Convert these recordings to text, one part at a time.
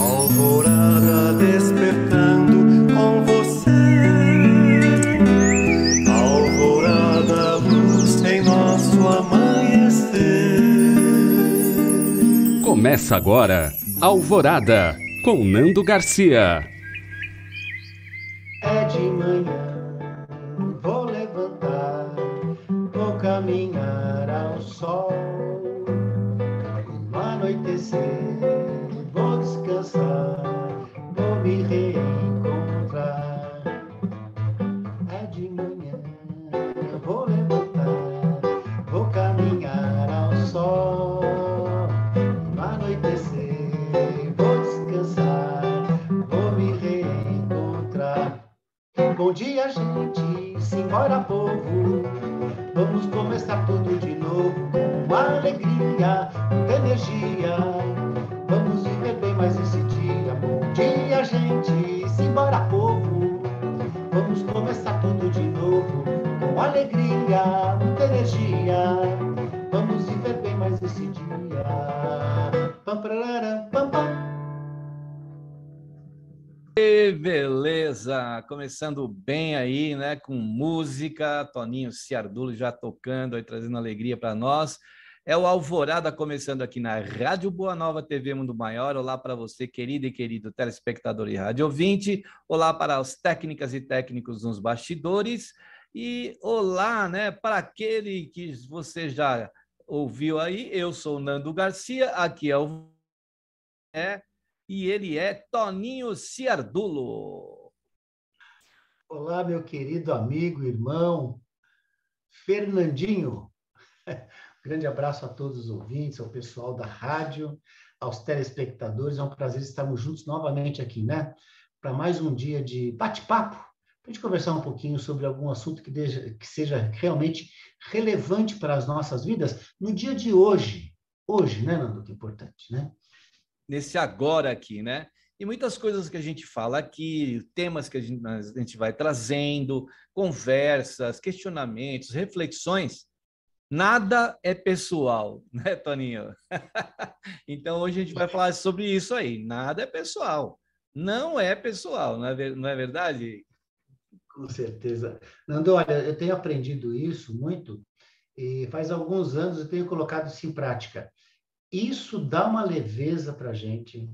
Alvorada despertando com você. Alvorada, luz em nosso amanhecer. Começa agora Alvorada, com Nando Garcia. É de manhã, vou levantar, vou caminhar ao sol. No anoitecer, vou descansar, vou me reencontrar. É de manhã, vou levantar, vou caminhar ao sol. No anoitecer, vou descansar, vou me reencontrar. Bom dia, gente, simbora, povo. Vamos começar tudo de novo, com alegria, muita energia. Vamos viver bem mais esse dia. Bom dia, gente, simbora, povo. Vamos começar tudo de novo, com alegria, muita energia. Vamos viver bem mais esse dia. Pam, pararam, pam, pam. Beleza, começando bem aí, né, com música, Toninho Ciardulo já tocando aí, trazendo alegria para nós. É o Alvorada começando aqui na Rádio Boa Nova TV Mundo Maior. Olá para você, querido e querido telespectador e rádio ouvinte. Olá para os técnicas e técnicos nos bastidores. E olá, né, para aquele que você já ouviu aí. Eu sou o Nando Garcia, aqui é o... E ele é Toninho Ciardulo. Olá, meu querido amigo, irmão, Fernandinho. Grande abraço a todos os ouvintes, ao pessoal da rádio, aos telespectadores. É um prazer estarmos juntos novamente aqui, né? Para mais um dia de bate-papo, para a gente conversar um pouquinho sobre algum assunto que seja realmente relevante para as nossas vidas no dia de hoje. Hoje, né, Nando? Que é importante, né? Nesse agora aqui, né? E muitas coisas que a gente fala aqui, temas que a gente vai trazendo, conversas, questionamentos, reflexões, nada é pessoal, né, Toninho? Então, hoje a gente vai falar sobre isso aí. Nada é pessoal. Não é pessoal, não é verdade? Com certeza. Nando, olha, eu tenho aprendido isso muito e faz alguns anos eu tenho colocado isso em prática. Isso dá uma leveza para a gente.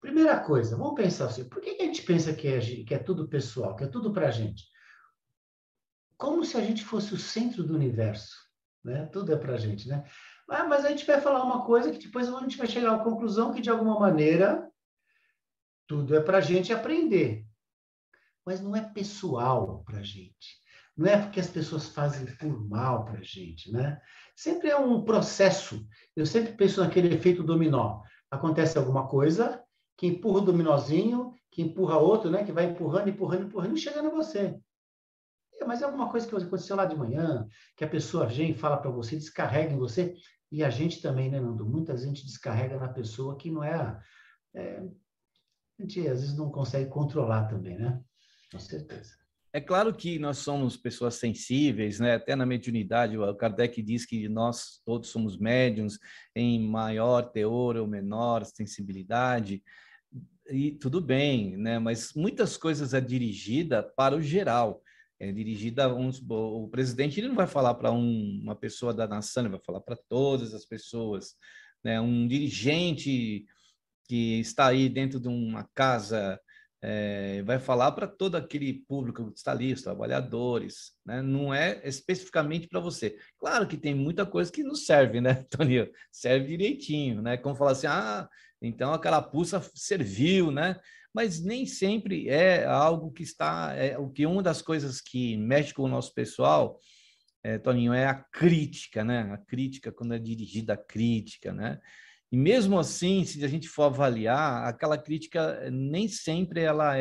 Primeira coisa, vamos pensar assim, por que a gente pensa que é tudo pessoal, que é tudo para a gente? Como se a gente fosse o centro do universo, né? Tudo é para a gente, né? Mas a gente vai falar uma coisa que depois a gente vai chegar à conclusão que, de alguma maneira, tudo é para a gente aprender. Mas não é pessoal para a gente. Não é porque as pessoas fazem por mal para a gente, né? Sempre é um processo. Eu sempre penso naquele efeito dominó. Acontece alguma coisa que empurra o dominozinho, que empurra outro, né? Que vai empurrando, empurrando, empurrando e chega em você. Mas é alguma coisa que aconteceu lá de manhã, que a pessoa vem e fala para você, descarrega em você. E a gente também, né, Nando? Muita gente descarrega na pessoa que não é... A gente, às vezes, não consegue controlar também, né? Com certeza. É claro que nós somos pessoas sensíveis, né? Até na mediunidade, o Kardec diz que nós todos somos médiuns em maior teor ou menor sensibilidade, e tudo bem, né? Mas muitas coisas é dirigida para o geral, é dirigida a uns... O presidente ele não vai falar para uma pessoa da nação, ele vai falar para todas as pessoas, né? Um dirigente que está aí dentro de uma casa vai falar para todo aquele público que está ali, os trabalhadores, né? Não é especificamente para você. Claro que tem muita coisa que não serve, né, Toninho? Serve direitinho, né? Como falar assim, então a carapuça serviu, né? Mas nem sempre é algo que está... o que uma das coisas que mexe com o nosso pessoal, Toninho, é a crítica, né? A crítica, quando é dirigida a crítica, né? E mesmo assim, se a gente for avaliar, aquela crítica nem sempre ela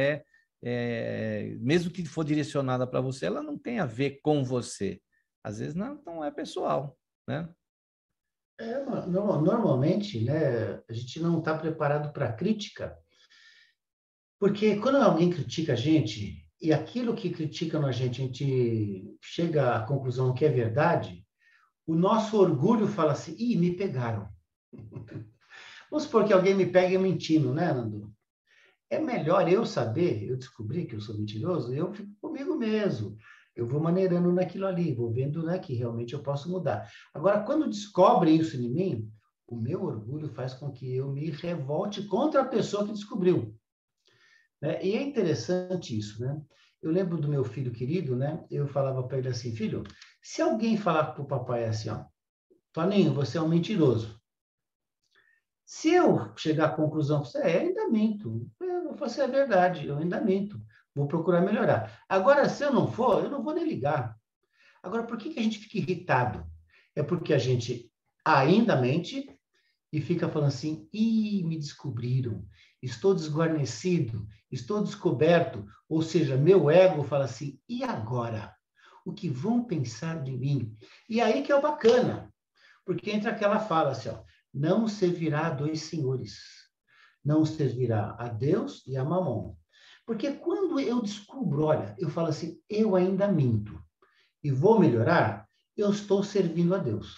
mesmo que for direcionada para você, ela não tem a ver com você. Às vezes não é pessoal, né? Normalmente, né, a gente não está preparado para crítica, porque quando alguém critica a gente, e aquilo que criticam a gente chega à conclusão que é verdade, o nosso orgulho fala assim, me pegaram. Vamos supor que alguém me pegue mentindo, né, Nando? É melhor eu saber, eu descobrir que eu sou mentiroso, eu fico comigo mesmo. Eu vou maneirando naquilo ali, vou vendo, né, que realmente eu posso mudar. Agora, quando descobrem isso em mim, o meu orgulho faz com que eu me revolte contra a pessoa que descobriu. Né? E é interessante isso, né? Eu lembro do meu filho querido, né? Eu falava para ele assim, filho, se alguém falar para o papai assim, ó, Toninho, você é um mentiroso. Se eu chegar à conclusão que eu ainda minto, eu vou fazer a verdade, eu ainda minto, vou procurar melhorar. Agora, se eu não for, eu não vou nem ligar. Agora, por que a gente fica irritado? É porque a gente ainda mente e fica falando assim, ih, me descobriram, estou desguarnecido, estou descoberto, ou seja, meu ego fala assim, e agora? O que vão pensar de mim? E aí que é o bacana, porque entra aquela fala assim, ó, não servirá a dois senhores, não servirá a Deus e a Mamon. Porque quando eu descubro, olha, eu falo assim, eu ainda minto e vou melhorar, eu estou servindo a Deus.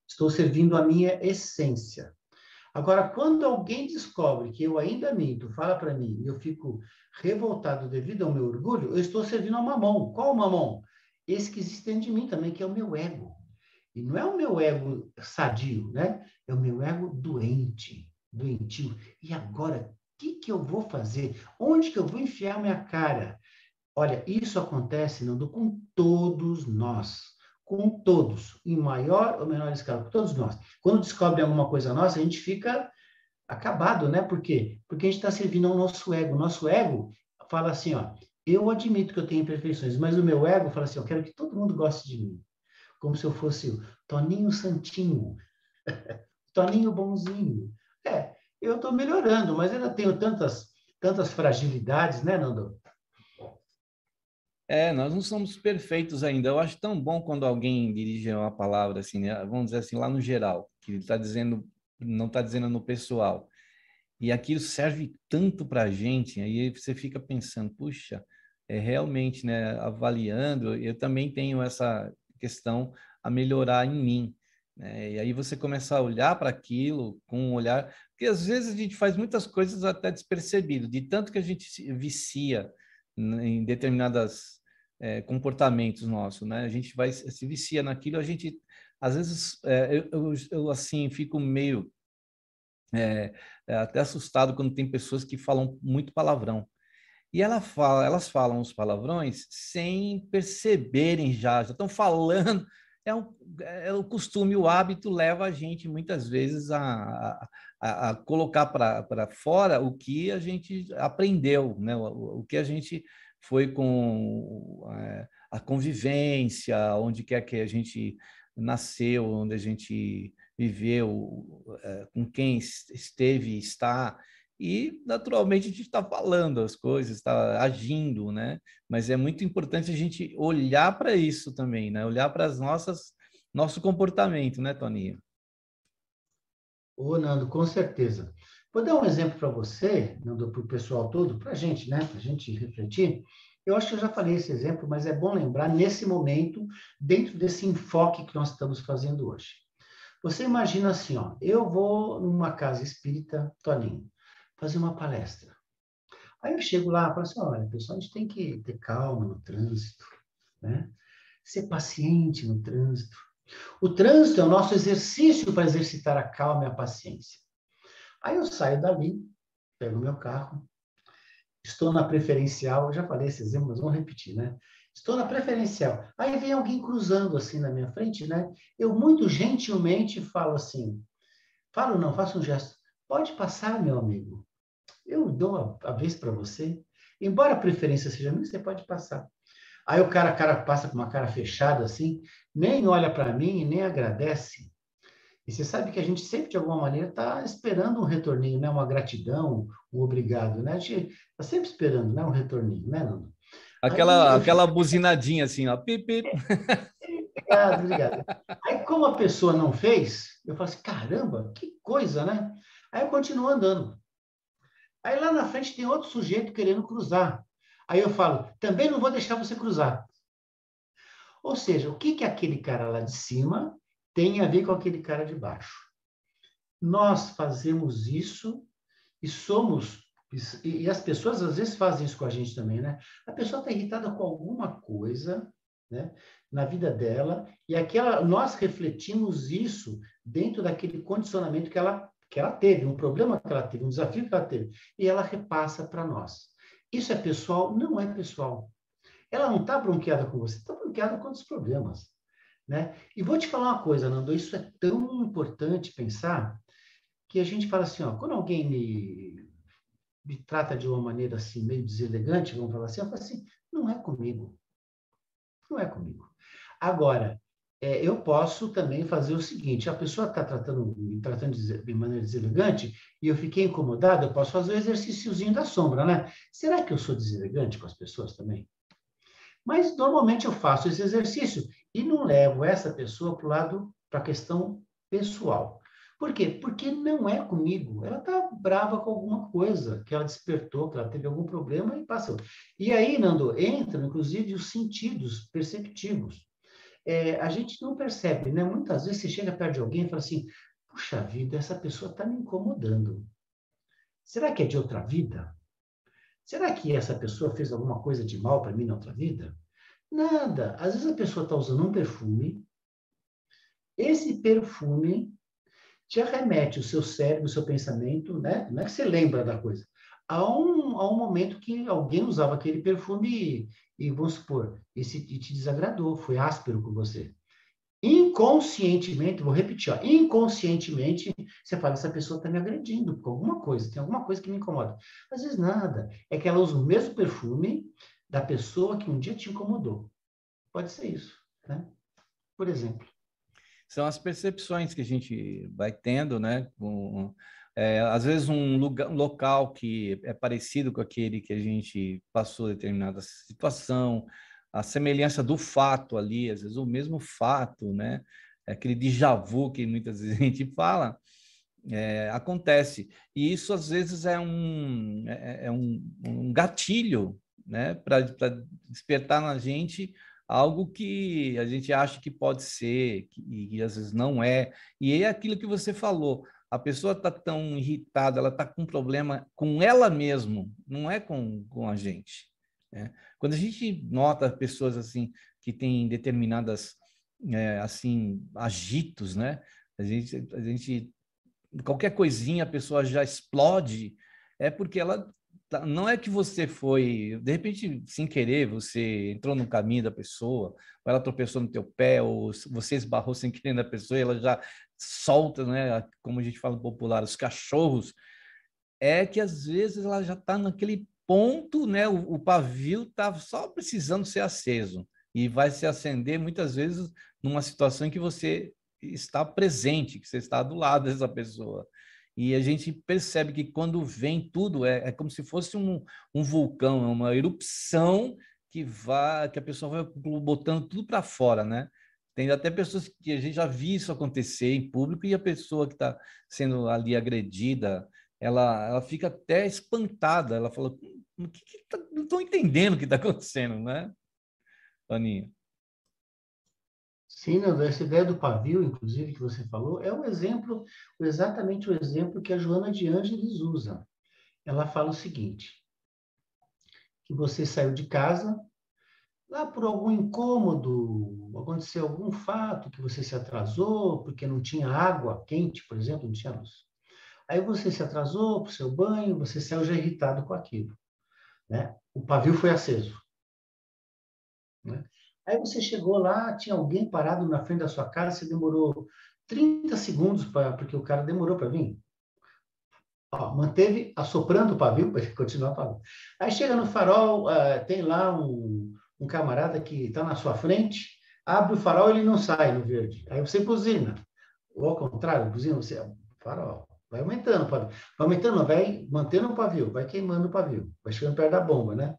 Estou servindo a minha essência. Agora, quando alguém descobre que eu ainda minto, fala para mim, e eu fico revoltado devido ao meu orgulho, eu estou servindo a Mamon. Qual o Mamon? Esse que existe dentro de mim também, que é o meu ego. E não é o meu ego sadio, né? É o meu ego doente, doentio. E agora, o que eu vou fazer? Onde que eu vou enfiar minha cara? Olha, isso acontece, Nando, com todos nós. Com todos, em maior ou menor escala, com todos nós. Quando descobrem alguma coisa nossa, a gente fica acabado, né? Por quê? Porque a gente está servindo ao nosso ego. Nosso ego fala assim, ó, eu admito que eu tenho imperfeições, mas o meu ego fala assim, eu quero que todo mundo goste de mim. Como se eu fosse o Toninho Santinho, Toninho Bonzinho. Eu estou melhorando, mas ainda tenho tantas fragilidades, né, Nando? Nós não somos perfeitos ainda. Eu acho tão bom quando alguém dirige uma palavra assim, né? Vamos dizer assim, lá no geral, que ele está dizendo, não está dizendo no pessoal. E aquilo serve tanto para a gente, aí você fica pensando, puxa, realmente, né, avaliando, eu também tenho essa questão a melhorar em mim, né? E aí você começa a olhar para aquilo com um olhar, porque às vezes a gente faz muitas coisas até despercebido, de tanto que a gente se vicia em determinadas comportamentos nossos, né? A gente vai se vicia naquilo, a gente às vezes eu assim fico meio até assustado quando tem pessoas que falam muito palavrão. E elas falam os palavrões sem perceberem já estão falando. O costume, o hábito leva a gente muitas vezes a colocar para fora o que a gente aprendeu, né? O que a gente foi com a convivência, onde quer que a gente nasceu, onde a gente viveu, com quem esteve e está. E, naturalmente, a gente está falando as coisas, está agindo, né? Mas é muito importante a gente olhar para isso também, né? Olhar para nosso comportamento, né, Toninho? Ô, Nando, com certeza. Vou dar um exemplo para você, Nando, para o pessoal todo, para a gente, né? Para a gente refletir. Eu acho que eu já falei esse exemplo, mas é bom lembrar nesse momento, dentro desse enfoque que nós estamos fazendo hoje. Você imagina assim, ó, eu vou numa casa espírita, Toninho, fazer uma palestra. Aí eu chego lá e falo assim, olha, pessoal, a gente tem que ter calma no trânsito, né? Ser paciente no trânsito. O trânsito é o nosso exercício para exercitar a calma e a paciência. Aí eu saio dali, pego o meu carro, estou na preferencial, eu já falei esse exemplo, mas vamos repetir, né? Estou na preferencial. Aí vem alguém cruzando assim na minha frente, né? Eu muito gentilmente falo assim, falo não, faço um gesto. Pode passar, meu amigo. Eu dou a vez para você. Embora a preferência seja minha, você pode passar. Aí o cara passa com uma cara fechada assim, nem olha para mim e nem agradece. E você sabe que a gente sempre, de alguma maneira, está esperando um retorninho, né? Uma gratidão, um obrigado, né? A gente está sempre esperando, né? Um retorninho, né, Nando? Aí eu fico, Aquela buzinadinha assim, ó. Pip, pip. obrigado, obrigado. Aí, como a pessoa não fez, eu falo assim, caramba, que coisa, né? Aí eu continuo andando. Aí lá na frente tem outro sujeito querendo cruzar. Aí eu falo, também não vou deixar você cruzar. Ou seja, o que aquele cara lá de cima tem a ver com aquele cara de baixo? Nós fazemos isso e somos, e as pessoas às vezes fazem isso com a gente também, né? A pessoa está irritada com alguma coisa, né, na vida dela, e nós refletimos isso dentro daquele condicionamento que ela teve, um problema que ela teve, um desafio que ela teve, e ela repassa para nós. Isso é pessoal? Não é pessoal. Ela não está bronqueada com você, está bronqueada com os problemas, né? E vou te falar uma coisa, Nando, isso é tão importante pensar que a gente fala assim, ó, quando alguém me trata de uma maneira assim, meio deselegante, vamos falar assim, eu falo assim, não é comigo. Não é comigo. Agora, eu posso também fazer o seguinte, a pessoa está me tratando de maneira deselegante e eu fiquei incomodado, eu posso fazer o exercíciozinho da sombra, né? Será que eu sou deselegante com as pessoas também? Mas, normalmente, eu faço esse exercício e não levo essa pessoa para a questão pessoal. Por quê? Porque não é comigo. Ela está brava com alguma coisa que ela despertou, que ela teve algum problema e passou. E aí, Nando, entram, inclusive, os sentidos perceptivos. A gente não percebe, né? Muitas vezes você chega perto de alguém e fala assim, puxa vida, essa pessoa está me incomodando. Será que é de outra vida? Será que essa pessoa fez alguma coisa de mal para mim na outra vida? Nada. Às vezes a pessoa está usando um perfume, esse perfume te arremete o seu cérebro, o seu pensamento, né? Não é que você lembra da coisa. Há um momento que alguém usava aquele perfume e vamos supor, e te desagradou, foi áspero com você. Inconscientemente, vou repetir, ó, inconscientemente, você fala, essa pessoa está me agredindo com alguma coisa, tem alguma coisa que me incomoda. Às vezes nada, é que ela usa o mesmo perfume da pessoa que um dia te incomodou. Pode ser isso, né? Por exemplo. São as percepções que a gente vai tendo, né? Às vezes um local que é parecido com aquele que a gente passou determinada situação, a semelhança do fato ali, às vezes o mesmo fato, né? Aquele déjà vu que muitas vezes a gente fala, acontece. E isso às vezes é um gatilho, né? Para despertar na gente algo que a gente acha que pode ser, e às vezes não é. E é aquilo que você falou, a pessoa está tão irritada, ela está com um problema com ela mesma, não é com a gente. Né? Quando a gente nota pessoas assim que têm determinadas assim agitos, né? A gente qualquer coisinha a pessoa já explode, é porque ela não é que você foi, de repente, sem querer, você entrou no caminho da pessoa, ou ela tropeçou no teu pé, ou você esbarrou sem querer na pessoa e ela já solta, né? Como a gente fala no popular, os cachorros. É que às vezes ela já está naquele ponto, né? O pavio está só precisando ser aceso e vai se acender muitas vezes numa situação em que você está presente, que você está do lado dessa pessoa. E a gente percebe que quando vem tudo, é como se fosse um vulcão, uma erupção que a pessoa vai botando tudo para fora, né? Tem até pessoas que a gente já viu isso acontecer em público e a pessoa que está sendo ali agredida, ela fica até espantada. Ela fala, não estou entendendo o que está acontecendo, né, Aninha? Sim, Nando, essa ideia do pavio, inclusive, que você falou, é um exemplo, exatamente o exemplo que a Joana de Ângeles usa. Ela fala o seguinte, que você saiu de casa, lá por algum incômodo, aconteceu algum fato que você se atrasou, porque não tinha água quente, por exemplo, não tinha luz. Aí você se atrasou para o seu banho, você saiu já irritado com aquilo, né? O pavio foi aceso, né? Aí você chegou lá, tinha alguém parado na frente da sua casa, você demorou 30 segundos, porque o cara demorou para vir. Ó, manteve assoprando o pavio, para ele continuar falando. Aí chega no farol, tem lá um camarada que está na sua frente, abre o farol e ele não sai no verde. Aí você buzina. Ou ao contrário, buzina você, farol. Vai aumentando o pavio. Vai aumentando, vai mantendo o pavio, vai queimando o pavio, vai chegando perto da bomba, né?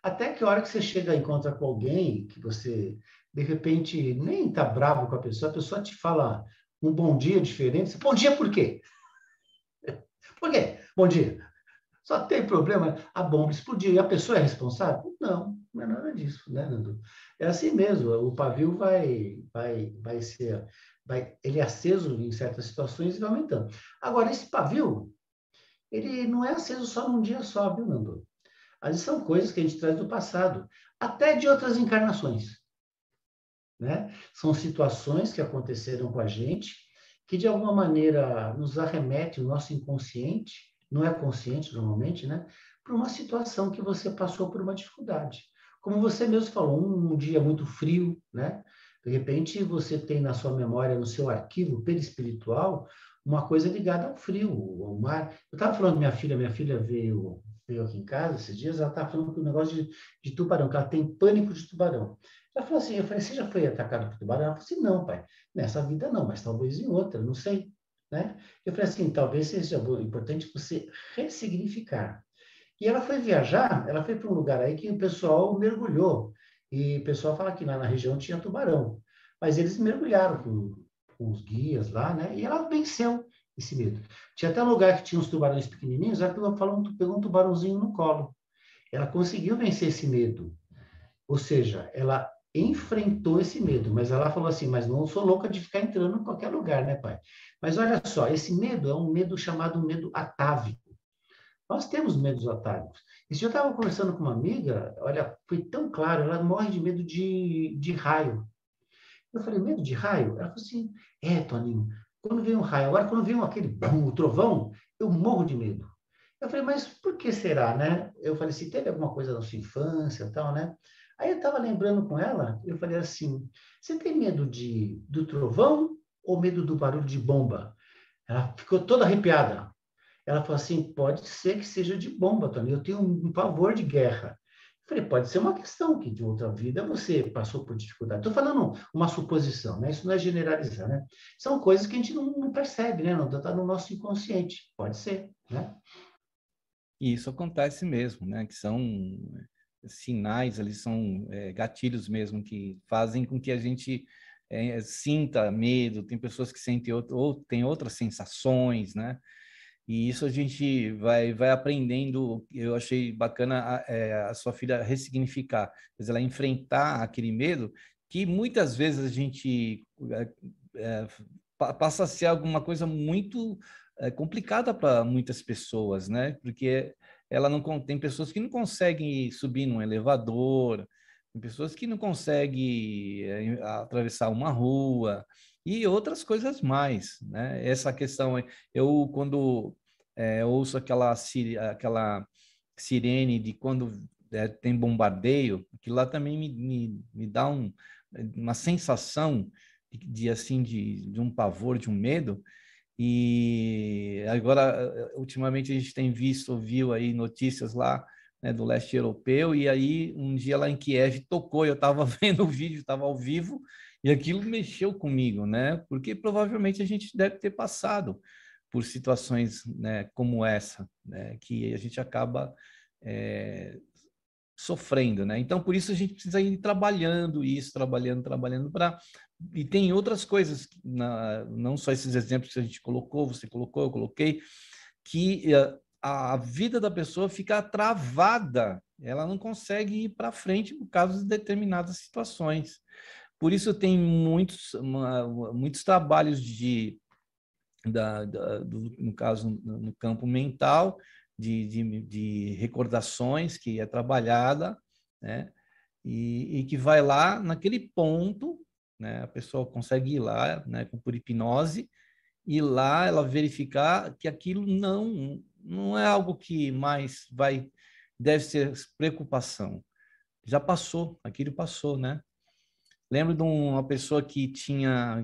Até que a hora que você chega e encontra com alguém que você, de repente, nem está bravo com a pessoa te fala um bom dia diferente. Bom dia por quê? Por quê? Bom dia. Só tem problema, a bomba explodiu e a pessoa é responsável? Não, não é nada disso, né, Nando? É assim mesmo, o pavio vai ele é aceso em certas situações e vai aumentando. Agora, esse pavio, ele não é aceso só num dia só, viu, Nando? As são coisas que a gente traz do passado, até de outras encarnações, né? São situações que aconteceram com a gente, que de alguma maneira nos arremete o nosso inconsciente, não é consciente normalmente, né? Para uma situação que você passou por uma dificuldade. Como você mesmo falou, um dia muito frio, né? De repente você tem na sua memória, no seu arquivo perispiritual, uma coisa ligada ao frio, ao mar. Eu estava falando da minha filha veio aqui em casa esses dias, ela estava falando que o negócio de tubarão, que ela tem pânico de tubarão. Ela falou assim, eu falei, você já foi atacado por tubarão? Ela falou assim, não, pai, nessa vida não, mas talvez em outra, não sei, né? Eu falei assim, talvez seja importante você ressignificar. E ela foi viajar, ela foi para um lugar aí que o pessoal mergulhou, e o pessoal fala que lá na região tinha tubarão, mas eles mergulharam com os guias lá, né? E ela venceu esse medo. Tinha até um lugar que tinha uns tubarões pequenininhos, ela pegou um tubarãozinho no colo. Ela conseguiu vencer esse medo. Ou seja, ela enfrentou esse medo, mas ela falou assim, mas não sou louca de ficar entrando em qualquer lugar, né, pai? Mas olha só, esse medo é um medo chamado medo atávico. Nós temos medos atávicos. Esse dia eu estava conversando com uma amiga, olha, foi tão claro, ela morre de medo de raio. Eu falei, medo de raio? Ela falou assim, Toninho, quando vem um raio, agora quando vem aquele bum, o trovão, eu morro de medo. Eu falei, mas por que será, né? Eu falei, se teve alguma coisa na sua infância e tal, né? Aí eu estava lembrando com ela, eu falei assim, você tem medo do trovão ou medo do barulho de bomba? Ela ficou toda arrepiada. Ela falou assim, pode ser que seja de bomba, Tony, eu tenho um pavor de guerra. Eu falei, pode ser uma questão que de outra vida você passou por dificuldade. Estou falando uma suposição, né? Isso não é generalizar, né? São coisas que a gente não percebe, né? Não está no nosso inconsciente. Pode ser, né? E isso acontece mesmo, né? Que são sinais, ali são gatilhos mesmo que fazem com que a gente sinta medo. Tem pessoas que sentem ou tem outras sensações, né? E isso a gente vai aprendendo. Eu achei bacana a sua filha ressignificar, mas ela enfrentar aquele medo que muitas vezes a gente passa a ser alguma coisa muito complicada para muitas pessoas, né? Porque ela não tem pessoas que não conseguem subir num elevador, tem pessoas que não conseguem atravessar uma rua e outras coisas mais, né? Essa questão, eu quando ouço aquela sirene de quando tem bombardeio, que lá também me dá uma sensação assim de um pavor, de um medo. E agora, ultimamente, a gente tem viu aí notícias lá, né, do leste europeu, e aí um dia lá em Kiev tocou, eu estava vendo o vídeo, estava ao vivo, e aquilo mexeu comigo, né? Porque provavelmente a gente deve ter passado por situações, né, como essa, né, que a gente acaba sofrendo, né? Então, por isso a gente precisa ir trabalhando isso, trabalhando para... E tem outras coisas, não só esses exemplos que a gente colocou, você colocou, eu coloquei, que a vida da pessoa fica travada, ela não consegue ir para frente por causa de determinadas situações. Por isso tem muitos trabalhos no caso, no campo mental, de recordações que é trabalhada, né? E que vai lá naquele ponto, né? A pessoa consegue ir lá, né? Por hipnose, e lá ela verificar que aquilo não é algo que mais deve ser preocupação. Já passou, aquilo passou, né? Lembro de uma pessoa que tinha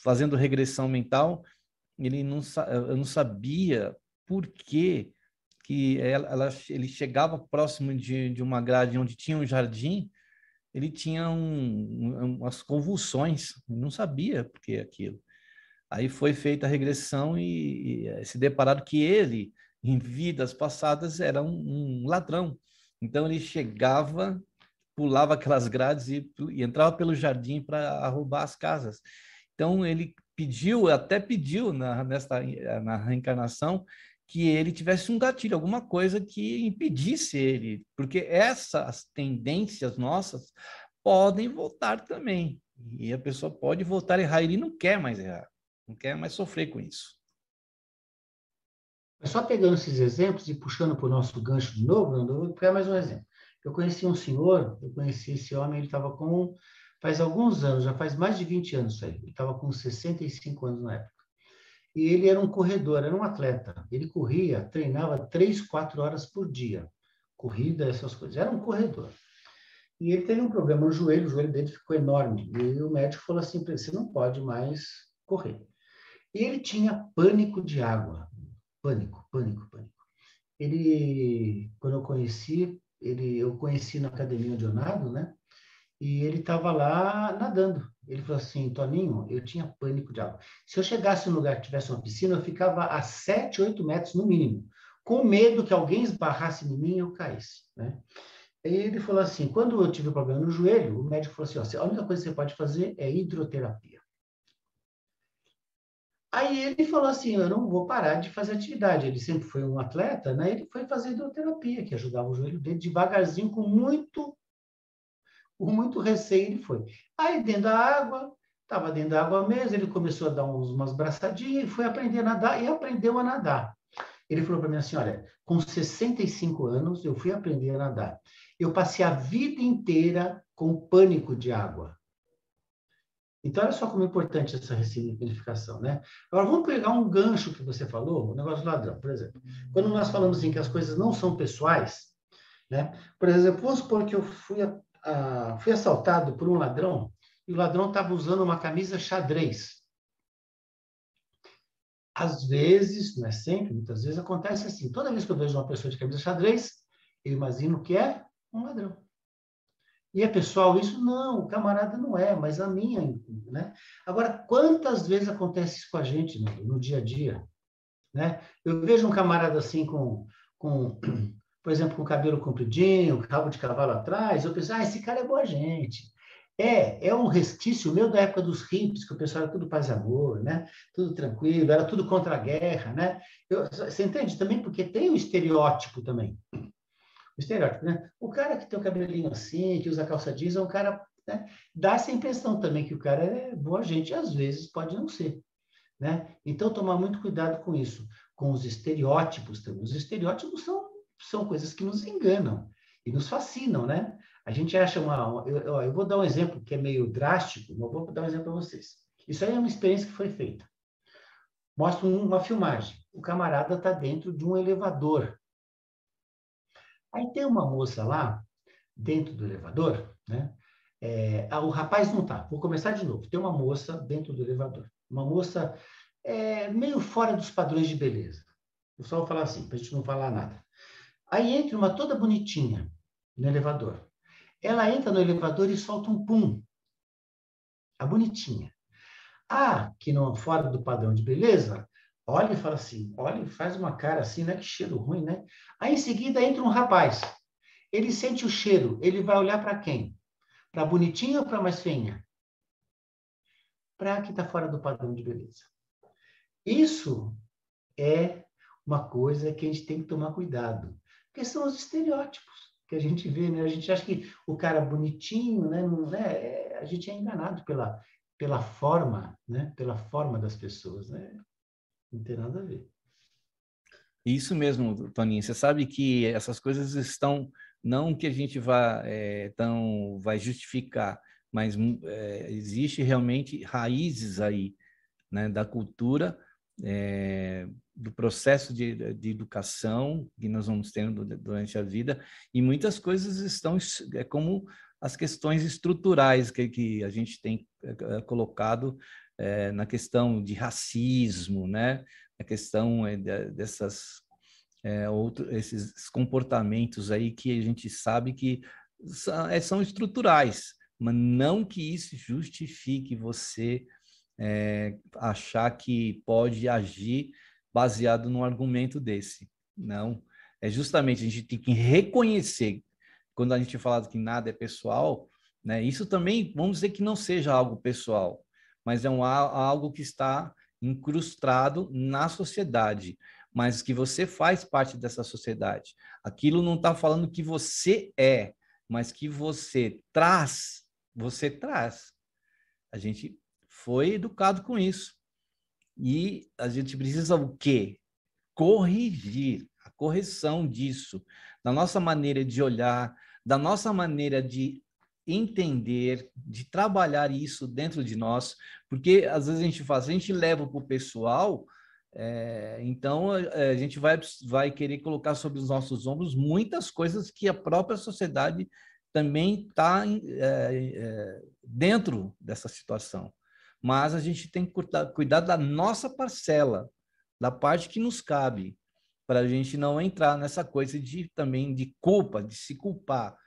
fazendo regressão mental, eu não sabia por que ele chegava próximo de uma grade onde tinha um jardim, ele tinha umas convulsões, eu não sabia por que aquilo. Aí foi feita a regressão e se depararam que ele, em vidas passadas, era um ladrão. Então ele chegava, pulava aquelas grades e entrava pelo jardim para roubar as casas. Então ele até pediu na reencarnação que ele tivesse um gatilho, alguma coisa que impedisse ele, porque essas tendências nossas podem voltar também, E a pessoa pode voltar a errar, ele não quer mais errar, não quer mais sofrer com isso. Só pegando esses exemplos e puxando para o nosso gancho de novo, Nando, eu vou pegar mais um exemplo. Eu conheci esse homem, ele estava faz alguns anos, já faz mais de 20 anos isso aí, ele estava com 65 anos na época. E ele era um corredor, era um atleta. Ele corria, treinava 3, 4 horas por dia. Corrida, essas coisas. Era um corredor. E ele teve um problema no joelho, o joelho dele ficou enorme. E o médico falou assim para ele, você não pode mais correr. E ele tinha pânico de água. Pânico. Ele, quando eu conheci na academia onde eu nado, né? E ele estava lá nadando. Ele falou assim, Toninho, eu tinha pânico de água. Se eu chegasse num lugar que tivesse uma piscina, eu ficava a 7, 8 metros no mínimo, com medo que alguém esbarrasse em mim e eu caísse, né? E ele falou assim, quando eu tive um problema no joelho, o médico falou assim, ó, a única coisa que você pode fazer é hidroterapia. Aí ele falou assim, eu não vou parar de fazer atividade. Ele sempre foi um atleta, né? Ele foi fazer hidroterapia, que ajudava o joelho dele devagarzinho, com muito receio ele foi. Aí dentro da água, estava dentro da água mesmo, ele começou a dar umas braçadinhas e foi aprender a nadar e aprendeu a nadar. Ele falou para mim assim, olha, com 65 anos eu fui aprender a nadar. Eu passei a vida inteira com pânico de água. Então, olha só como é importante essa ressignificação, né? Agora, vamos pegar um gancho que você falou, o negócio do ladrão, por exemplo. Quando nós falamos assim que as coisas não são pessoais, né? Por exemplo, vamos supor que eu fui assaltado por um ladrão e o ladrão estava usando uma camisa xadrez. Às vezes, não é sempre, muitas vezes acontece assim. Toda vez que eu vejo uma pessoa de camisa xadrez, eu imagino que é um ladrão. E é pessoal isso? Não, o camarada não é, mas a minha, né? Agora, quantas vezes acontece isso com a gente no dia a dia, né? Eu vejo um camarada assim por exemplo, com o cabelo compridinho, rabo de cavalo atrás, eu penso, esse cara é boa gente. É um resquício meu da época dos hippies, que o pessoal era tudo paz e amor, né? Tudo tranquilo, era tudo contra a guerra, né? Você entende? Também porque tem o estereótipo também. O estereótipo, né? O cara que tem o cabelinho assim, que usa calça jeans, é um cara, né? Dá essa impressão também que o cara é boa gente, e às vezes pode não ser, né? Então, tomar muito cuidado com isso, com os estereótipos também. Os estereótipos são coisas que nos enganam e nos fascinam, né? A gente acha eu vou dar um exemplo que é meio drástico, mas vou dar um exemplo para vocês. Isso aí é uma experiência que foi feita. Mostra uma filmagem. O camarada está dentro de um elevador. Aí tem uma moça lá, dentro do elevador, né? O rapaz não está. Vou começar de novo. Tem uma moça dentro do elevador. Uma moça meio fora dos padrões de beleza. Eu só vou falar assim, para a gente não falar nada. Aí entra uma toda bonitinha no elevador. Ela entra no elevador e solta um pum. A bonitinha. Que não fora do padrão de beleza, olha e fala assim, olha e faz uma cara assim, né? Que cheiro ruim, né? Aí em seguida entra um rapaz. Ele sente o cheiro, ele vai olhar para quem? Para a bonitinha ou para a mais feinha? Para a que está fora do padrão de beleza. Isso é uma coisa que a gente tem que tomar cuidado. Porque são os estereótipos que a gente vê, né? A gente acha que o cara bonitinho, né? Não é, a gente é enganado pela forma, né? Pela forma das pessoas, né? Não tem nada a ver. Isso mesmo, Toninho. Você sabe que essas coisas estão, não que a gente vai justificar, mas existe realmente raízes aí, né, da cultura, do processo de educação que nós vamos tendo durante a vida, e muitas coisas estão como as questões estruturais que a gente tem colocado na questão de racismo, né? A questão esses comportamentos aí que a gente sabe que são estruturais, mas não que isso justifique você achar que pode agir baseado num argumento desse. Não. É justamente, a gente tem que reconhecer, quando a gente fala que nada é pessoal, né, isso também, vamos dizer que não seja algo pessoal, mas é algo que está incrustado na sociedade, mas que você faz parte dessa sociedade. Aquilo não está falando que você é, mas que você traz. A gente foi educado com isso. E a gente precisa o quê? Corrigir, a correção disso, da nossa maneira de olhar, da nossa maneira de entender, de trabalhar isso dentro de nós, porque às vezes a gente leva para o pessoal, então a gente vai querer colocar sobre os nossos ombros muitas coisas que a própria sociedade também está dentro dessa situação. Mas a gente tem que cuidar da nossa parcela, da parte que nos cabe, para a gente não entrar nessa coisa também de culpa, de se culpar,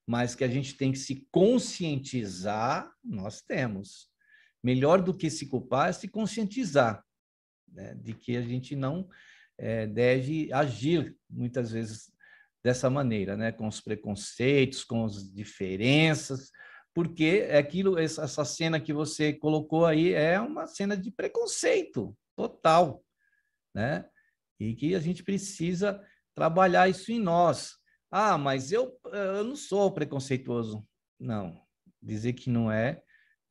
mas que a gente tem que se conscientizar, nós temos. Melhor do que se culpar é se conscientizar, né, de que a gente não deve agir, muitas vezes, dessa maneira, né, com os preconceitos, com as diferenças, porque essa cena que você colocou aí é uma cena de preconceito total, né? E que a gente precisa trabalhar isso em nós. Ah, mas eu não sou preconceituoso. Não, dizer que não é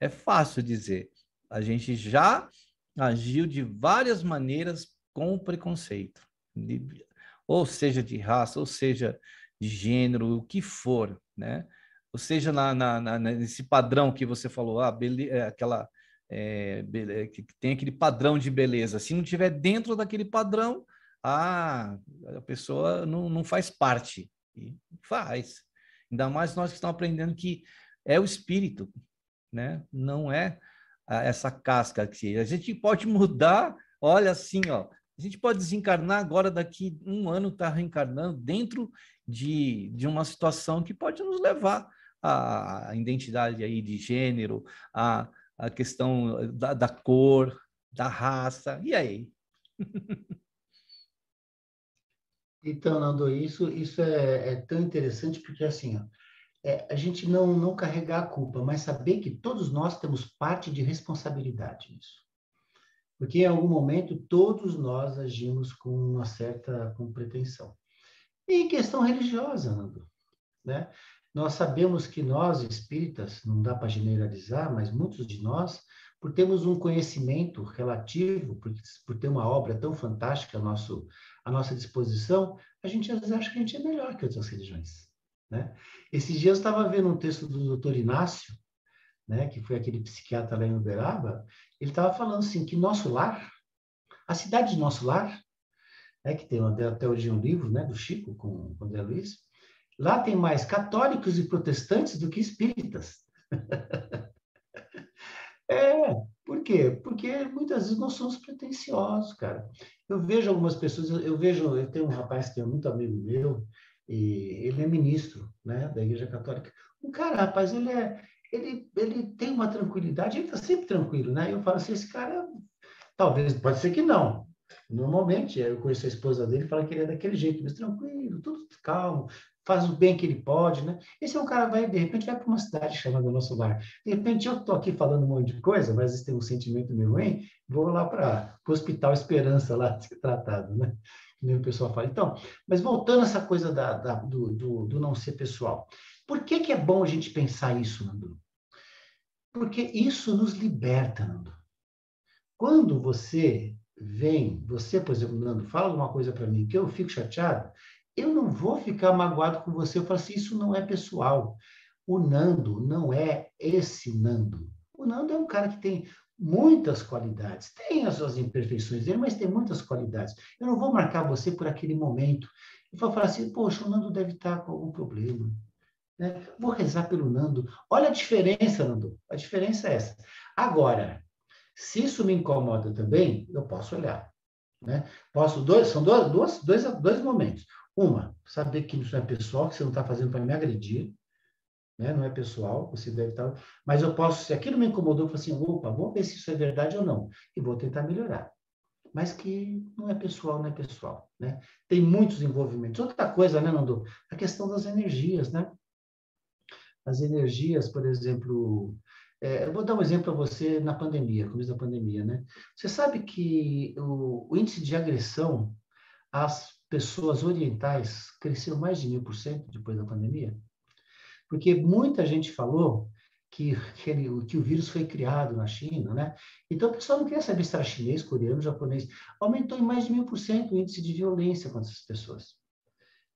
fácil dizer. A gente já agiu de várias maneiras com o preconceito, ou seja de raça, ou seja de gênero, o que for, né? Ou seja, nesse padrão que você falou, que tem aquele padrão de beleza. Se não tiver dentro daquele padrão, a pessoa não faz parte. E faz. Ainda mais nós que estamos aprendendo que é o espírito, né? Não é essa casca aqui. A gente pode mudar, olha assim, ó. A gente pode desencarnar agora, daqui um ano, está reencarnando dentro de uma situação que pode nos levar à identidade aí de gênero, a questão da cor, da raça. E aí? Então, Nando, isso é tão interessante porque, assim, ó, a gente não carregar a culpa, mas saber que todos nós temos parte de responsabilidade nisso. Porque, em algum momento, todos nós agimos com com pretensão. E em questão religiosa, Nando, né? Nós sabemos que nós, espíritas, não dá para generalizar, mas muitos de nós, por termos um conhecimento relativo, por ter uma obra tão fantástica à nossa disposição, a gente às vezes acha que a gente é melhor que outras religiões, né? Esses dias eu estava vendo um texto do Dr. Inácio, né, que foi aquele psiquiatra lá em Uberaba. Ele estava falando assim, que nosso lar, a cidade de Nosso Lar, né, que tem até hoje um livro, né, do Chico com o André Luiz, lá tem mais católicos e protestantes do que espíritas. Por quê? Porque muitas vezes nós somos pretensiosos, cara. Eu vejo algumas pessoas, eu tenho um rapaz que é muito amigo meu, e ele é ministro, né, da Igreja Católica. Um cara, rapaz, ele tem uma tranquilidade, ele está sempre tranquilo, né? Eu falo assim, esse cara, talvez, pode ser que não. Normalmente, eu conheço a esposa dele, fala que ele é daquele jeito, mas tranquilo, tudo calmo, faz o bem que ele pode, né? Esse é um cara de repente, vai para uma cidade chamada Nosso Lar. De repente, eu estou aqui falando um monte de coisa, mas tem um sentimento meio ruim, vou lá para o Hospital Esperança, lá, ser tratado, né? Que nem o pessoal fala. Então, mas voltando a essa coisa do não ser pessoal. Por que é bom a gente pensar isso, Nando? Porque isso nos liberta, Nando. Quando você, por exemplo, Nando, fala alguma coisa para mim que eu fico chateado, eu não vou ficar magoado com você. Eu falo assim, isso não é pessoal. O Nando não é esse Nando. O Nando é um cara que tem muitas qualidades. Tem as suas imperfeições dele, mas tem muitas qualidades. Eu não vou marcar você por aquele momento. Eu vou falar assim, poxa, o Nando deve estar com algum problema, né? Vou rezar pelo Nando. Olha a diferença, Nando. A diferença é essa. Agora, se isso me incomoda também, eu posso olhar, né? São dois momentos. Uma, saber que isso não é pessoal, que você não está fazendo para me agredir, né? Não é pessoal, você deve estar... Mas eu posso, se aquilo me incomodou, eu falo assim, opa, vou ver se isso é verdade ou não. E vou tentar melhorar. Mas que não é pessoal, né? Tem muitos envolvimentos. Outra coisa, né, Nando? A questão das energias, né? As energias, por exemplo... eu vou dar um exemplo para você na pandemia, começo da pandemia, né? Você sabe que o índice de agressão às pessoas orientais cresceu mais de 1000% depois da pandemia? Porque muita gente falou que o vírus foi criado na China, né? Então, o pessoal não queria saber se era chinês, coreano, japonês. Aumentou em mais de 1000% o índice de violência contra essas pessoas.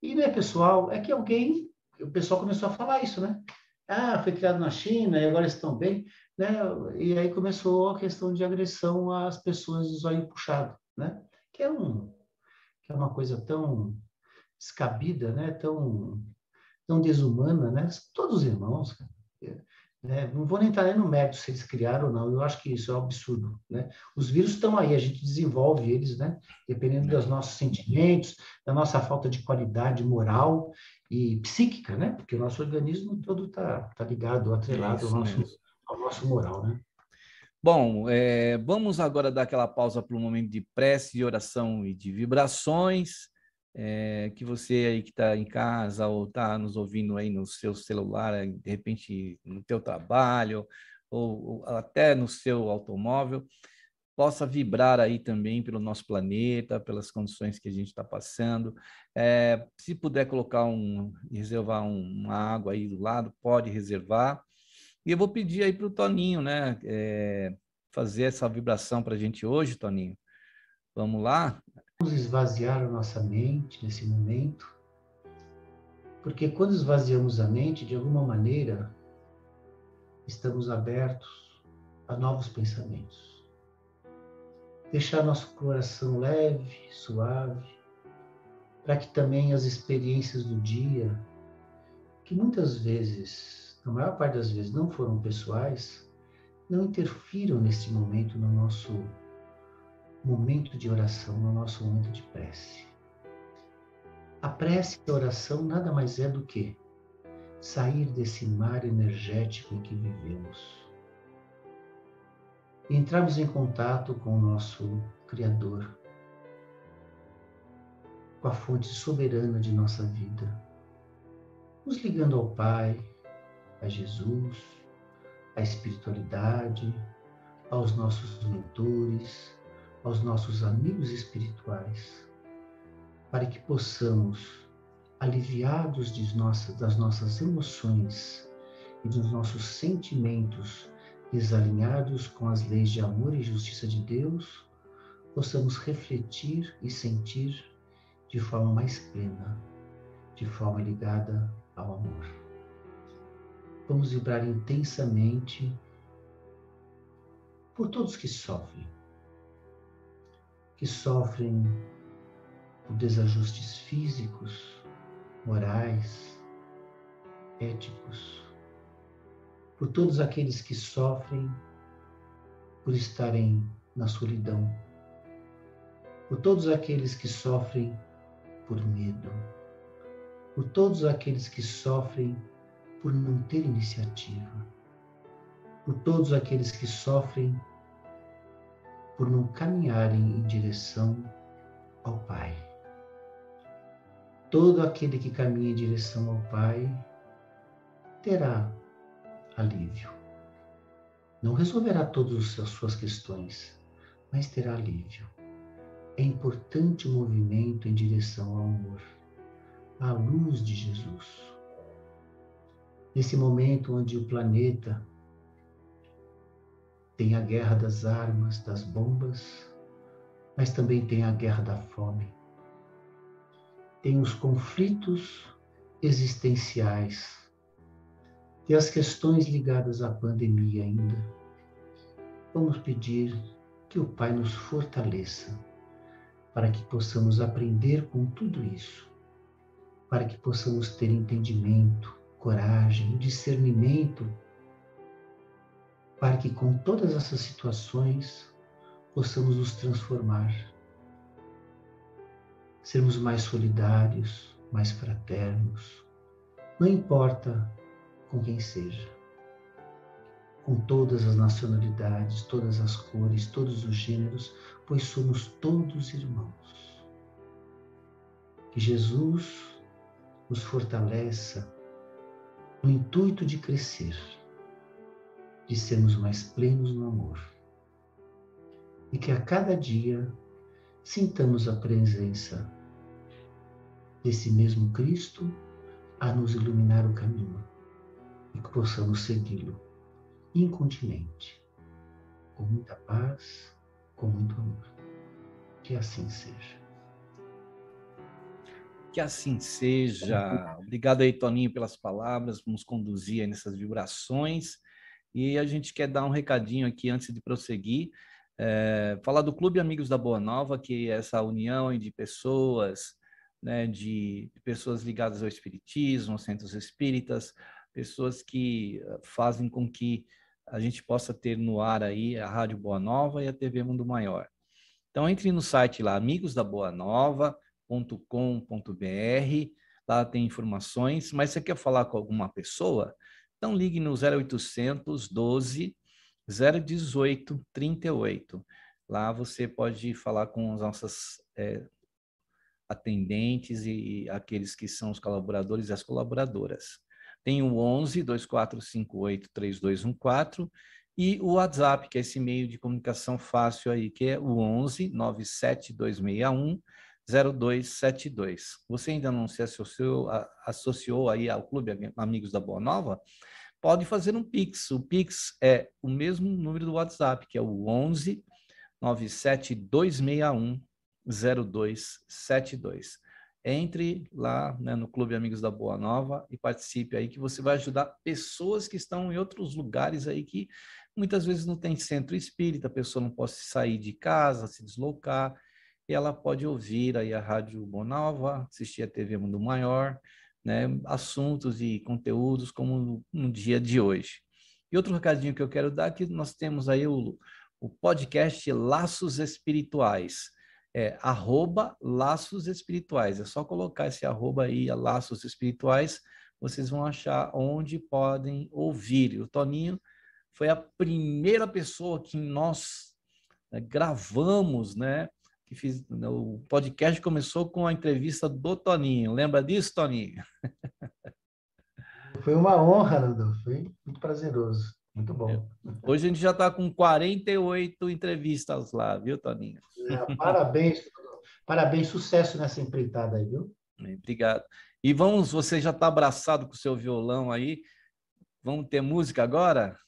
E não é pessoal, é que o pessoal começou a falar isso, né? Ah, foi criado na China e agora estão bem, né? E aí começou a questão de agressão às pessoas de zóio puxado, né? Que é uma coisa tão descabida, né? Tão desumana, né? Todos irmãos, cara. Né? Não vou nem entrar nem no mérito se eles criaram ou não, eu acho que isso é um absurdo, né? Os vírus estão aí, a gente desenvolve eles, né? Dependendo dos nossos sentimentos, da nossa falta de qualidade moral e psíquica, né? Porque o nosso organismo todo tá ligado, atrelado ao nosso moral, né? Bom, vamos agora dar aquela pausa para um momento de prece, de oração e de vibrações. Que você aí que está em casa ou está nos ouvindo aí no seu celular, de repente no teu trabalho ou até no seu automóvel, possa vibrar aí também pelo nosso planeta, pelas condições que a gente está passando. Se puder reservar uma água aí do lado, pode reservar. E eu vou pedir aí para o Toninho, né, fazer essa vibração para a gente hoje, Toninho. Vamos lá? Vamos esvaziar a nossa mente nesse momento, porque quando esvaziamos a mente, de alguma maneira, estamos abertos a novos pensamentos. Deixar nosso coração leve, suave, para que também as experiências do dia, que muitas vezes, na maior parte das vezes, não foram pessoais, não interfiram nesse momento, no nosso momento de oração, no nosso momento de prece. A prece e a oração nada mais é do que sair desse mar energético em que vivemos. E entrarmos em contato com o nosso Criador, com a fonte soberana de nossa vida, nos ligando ao Pai, a Jesus, à espiritualidade, aos nossos mentores, aos nossos amigos espirituais, para que possamos, aliviados das nossas emoções e dos nossos sentimentos desalinhados com as leis de amor e justiça de Deus, possamos refletir e sentir de forma mais plena, de forma ligada ao amor. Vamos vibrar intensamente por todos que sofrem por desajustes físicos, morais, éticos, por todos aqueles que sofrem por estarem na solidão, por todos aqueles que sofrem por medo, por todos aqueles que sofrem por não ter iniciativa, por todos aqueles que sofrem por não caminharem em direção ao Pai. Todo aquele que caminha em direção ao Pai terá alívio. Não resolverá todas as suas questões, mas terá alívio. É importante o movimento em direção ao amor, à luz de Jesus. Nesse momento onde o planeta tem a guerra das armas, das bombas, mas também tem a guerra da fome. Tem os conflitos existenciais e as questões ligadas à pandemia ainda. Vamos pedir que o Pai nos fortaleça para que possamos aprender com tudo isso, para que possamos ter entendimento, coragem, discernimento, para que com todas essas situações possamos nos transformar, sermos mais solidários, mais fraternos, não importa com quem seja, com todas as nacionalidades, todas as cores, todos os gêneros, pois somos todos irmãos. Que Jesus nos fortaleça no intuito de crescer, de sermos mais plenos no amor. E que a cada dia sintamos a presença desse mesmo Cristo a nos iluminar o caminho e que possamos segui-lo incontinente, com muita paz, com muito amor. Que assim seja. Que assim seja. Obrigado aí, Toninho, pelas palavras, nos conduzir aí nessas vibrações. E a gente quer dar um recadinho aqui antes de prosseguir. Falar do Clube Amigos da Boa Nova, que é essa união de pessoas, né, de pessoas ligadas ao espiritismo, aos centros espíritas, pessoas que fazem com que a gente possa ter no ar aí a Rádio Boa Nova e a TV Mundo Maior. Então, entre no site lá, amigosdaboanova.com.br, lá tem informações, mas você quer falar com alguma pessoa? Então, ligue no 0800 12 018 38. Lá você pode falar com as nossas atendentes e aqueles que são os colaboradores e as colaboradoras. Tem o 11 2458 3214 e o WhatsApp, que é esse meio de comunicação fácil aí, que é o 11 97261 0272. Você ainda não se associou aí ao Clube Amigos da Boa Nova? Pode fazer um Pix. O Pix é o mesmo número do WhatsApp, que é o 11 97261 0272. Entre lá, né, no Clube Amigos da Boa Nova e participe aí, que você vai ajudar pessoas que estão em outros lugares aí que muitas vezes não tem centro espírita, a pessoa não pode sair de casa, se deslocar, e ela pode ouvir aí a Rádio Boa Nova, assistir a TV Mundo Maior, né, assuntos e conteúdos como no dia de hoje. E outro recadinho que eu quero dar é que nós temos aí o podcast Laços Espirituais. @Laços Espirituais. É só colocar esse @ aí, Laços Espirituais, vocês vão achar onde podem ouvir. E o Toninho foi a primeira pessoa que nós gravamos, né? O podcast começou com a entrevista do Toninho. Lembra disso, Toninho? Foi uma honra, Nando. Foi muito prazeroso. Muito bom. Hoje a gente já está com 48 entrevistas lá, viu, Toninho? Parabéns, parabéns, sucesso nessa empreitada aí, viu? Obrigado. E você já está abraçado com o seu violão aí? Vamos ter música agora?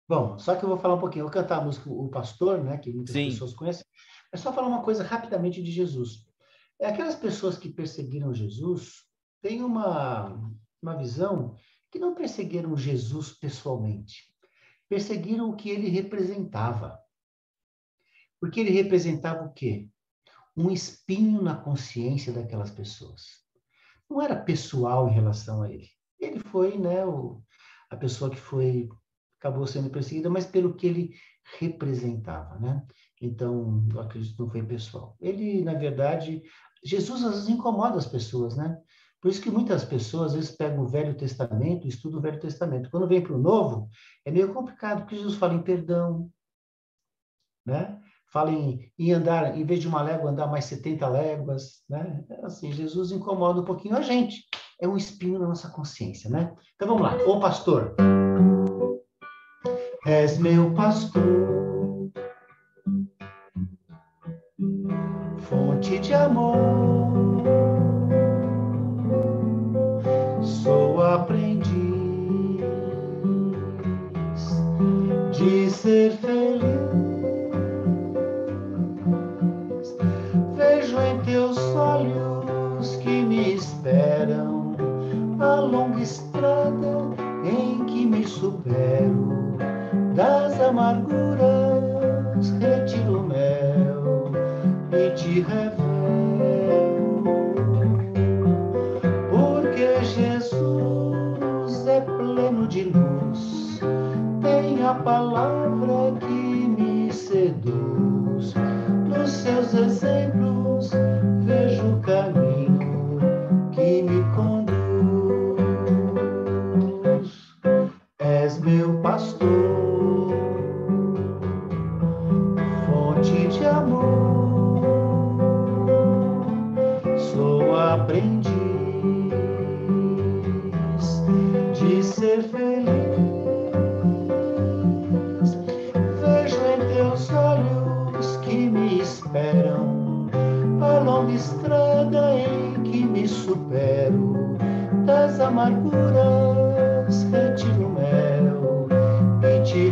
Bom, só que eu vou falar um pouquinho, eu vou cantar a música O Pastor, né, que muitas Sim. pessoas conhecem, é só falar uma coisa rapidamente de Jesus. Aquelas pessoas que perseguiram Jesus têm uma visão que não perseguiram Jesus pessoalmente, perseguiram o que ele representava. Porque ele representava o quê? Um espinho na consciência daquelas pessoas. Não era pessoal em relação a ele. Ele foi, né, a pessoa que acabou sendo perseguida, mas pelo que ele representava, né? Então, eu acredito que não foi pessoal. Ele, na verdade, Jesus às vezes incomoda as pessoas, né? Por isso que muitas pessoas, às vezes, pegam o Velho Testamento, estudam o Velho Testamento. Quando vem para o Novo, é meio complicado, porque Jesus fala em perdão, né? Fala em andar, em vez de uma légua, andar mais 70 léguas, né? Assim, Jesus incomoda um pouquinho a gente. É um espinho na nossa consciência, né? Então, vamos lá. Ô, pastor. És meu pastor, fonte de amor, sou aprendiz de ser feliz. Vejo em teus olhos que me esperam a longa estrada em que me supero. Das amarguras retiro o mel e te revelo, porque Jesus é pleno de luz, tem a palavra que me seduz. Nos seus exemplos vejo o caminho que me conduz. És meu pastor, de amor, sou aprendiz de ser feliz. Vejo em teus olhos que me esperam a longa estrada em que me supero. Das amarguras retiro o mel e te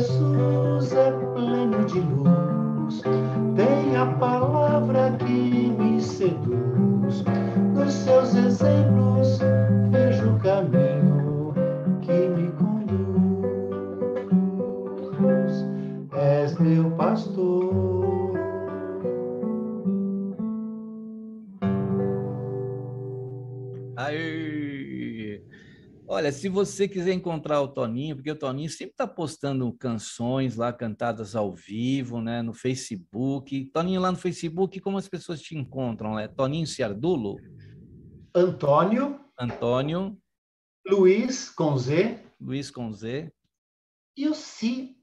Jesus é pleno de luz, tem a palavra que me seduz. Nos seus exemplos vejo o caminho que me conduz. És meu pastor. Aí. Olha, se você quiser encontrar o Toninho, porque o Toninho sempre está postando canções lá cantadas ao vivo, né, no Facebook. Toninho, lá no Facebook, como as pessoas te encontram? É Toninho Ciardulo? Antônio Luiz com Z e o Ciardulo.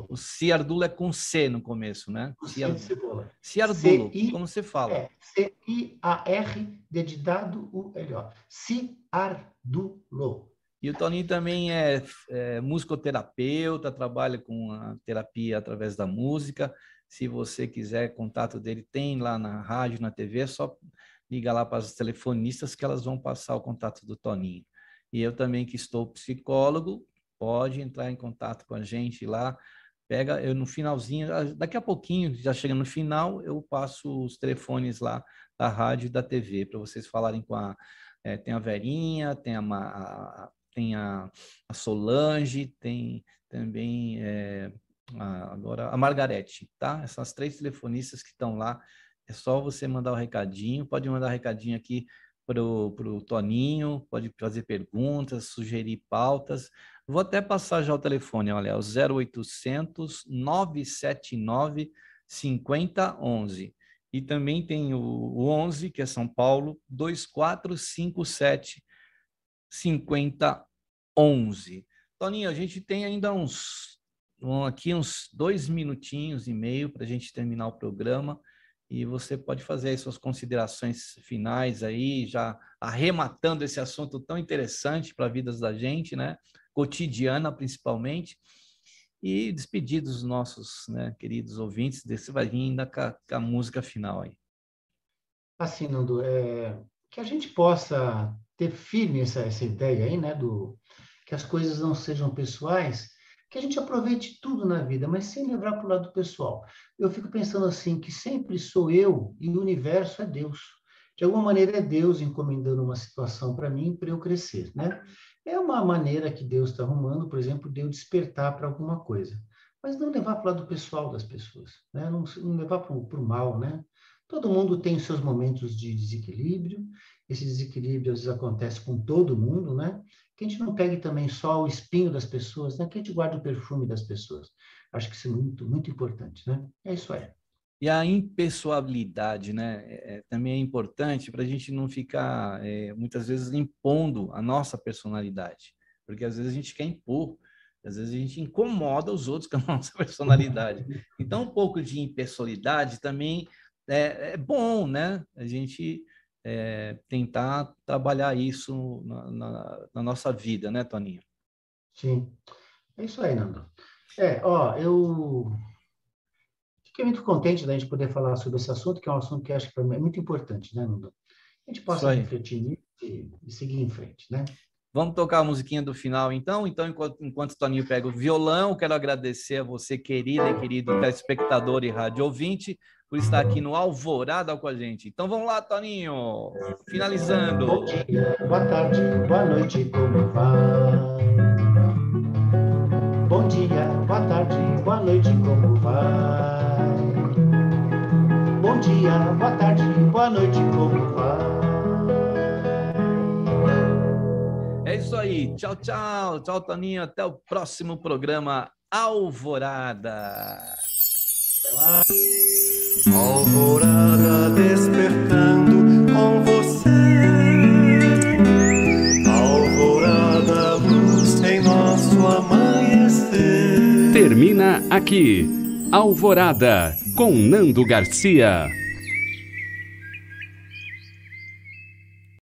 O Ciardulo é com C no começo, né? Cebola. Ciardulo, como você fala? C-I-A-R, de dado U-L-O. Ciardulo. E o Toninho também é musicoterapeuta, trabalha com a terapia através da música. Se você quiser contato dele, tem lá na rádio, na TV, é só ligar lá para as telefonistas que elas vão passar o contato do Toninho. E eu também, que estou psicólogo, pode entrar em contato com a gente lá. Pega, eu no finalzinho, daqui a pouquinho, já chega no final, eu passo os telefones lá da rádio e da TV, para vocês falarem com tem a Verinha, tem a Solange, tem também agora a Margarete, tá? Essas 3 telefonistas que estão lá, é só você mandar o recadinho, pode mandar o recadinho aqui para o Toninho, pode fazer perguntas, sugerir pautas. Vou até passar já o telefone, olha, é o 0800 979 5011. E também tem o 11, que é São Paulo, 2457 5011. Toninho, a gente tem ainda uns 2 minutinhos e meio para a gente terminar o programa. E você pode fazer as suas considerações finais aí, já arrematando esse assunto tão interessante para a vida da gente, né? Cotidiana, principalmente. E despedir dos nossos, né, queridos ouvintes, desse vai vir ainda com a música final aí. Assim, Nando, que a gente possa ter firme essa ideia aí, né, que as coisas não sejam pessoais, que a gente aproveite tudo na vida, mas sem levar para o lado pessoal. Eu fico pensando assim, que sempre sou eu e o universo é Deus. De alguma maneira é Deus encomendando uma situação para mim, para eu crescer, né? É uma maneira que Deus está arrumando, por exemplo, de eu despertar para alguma coisa. Mas não levar para o lado pessoal das pessoas, né? Não levar para o mal, né? Todo mundo tem os seus momentos de desequilíbrio. Esse desequilíbrio às vezes acontece com todo mundo, né? Que a gente não pegue também só o espinho das pessoas, né? Que a gente guarde o perfume das pessoas. Acho que isso é muito, muito importante, né? É isso aí. E a impessoabilidade, né? Também é importante para a gente não ficar, muitas vezes, impondo a nossa personalidade. Porque às vezes a gente quer impor, às vezes a gente incomoda os outros com a nossa personalidade. Então, um pouco de impessoalidade também é bom, né? A gente tentar trabalhar isso na nossa vida, né, Toninho? Sim, é isso aí, Nando. Eu fiquei muito contente da gente poder falar sobre esse assunto, que é um assunto que acho que para mim é muito importante, né, Nando? A gente possa refletir nisso e seguir em frente, né? Vamos tocar a musiquinha do final, então? Então, enquanto o Toninho pega o violão, quero agradecer a você, querida e querido telespectador e rádio ouvinte, por estar aqui no Alvorada com a gente. Então, vamos lá, Toninho, finalizando. Bom dia, boa tarde, boa noite, como vai? Bom dia, boa tarde, boa noite, como vai? Bom dia, boa tarde, boa noite, como vai? É isso aí. Tchau, tchau. Tchau, Toninho. Até o próximo programa Alvorada. Alvorada despertando com você. Alvorada, luz em nosso amanhecer. Termina aqui Alvorada com Nando Garcia.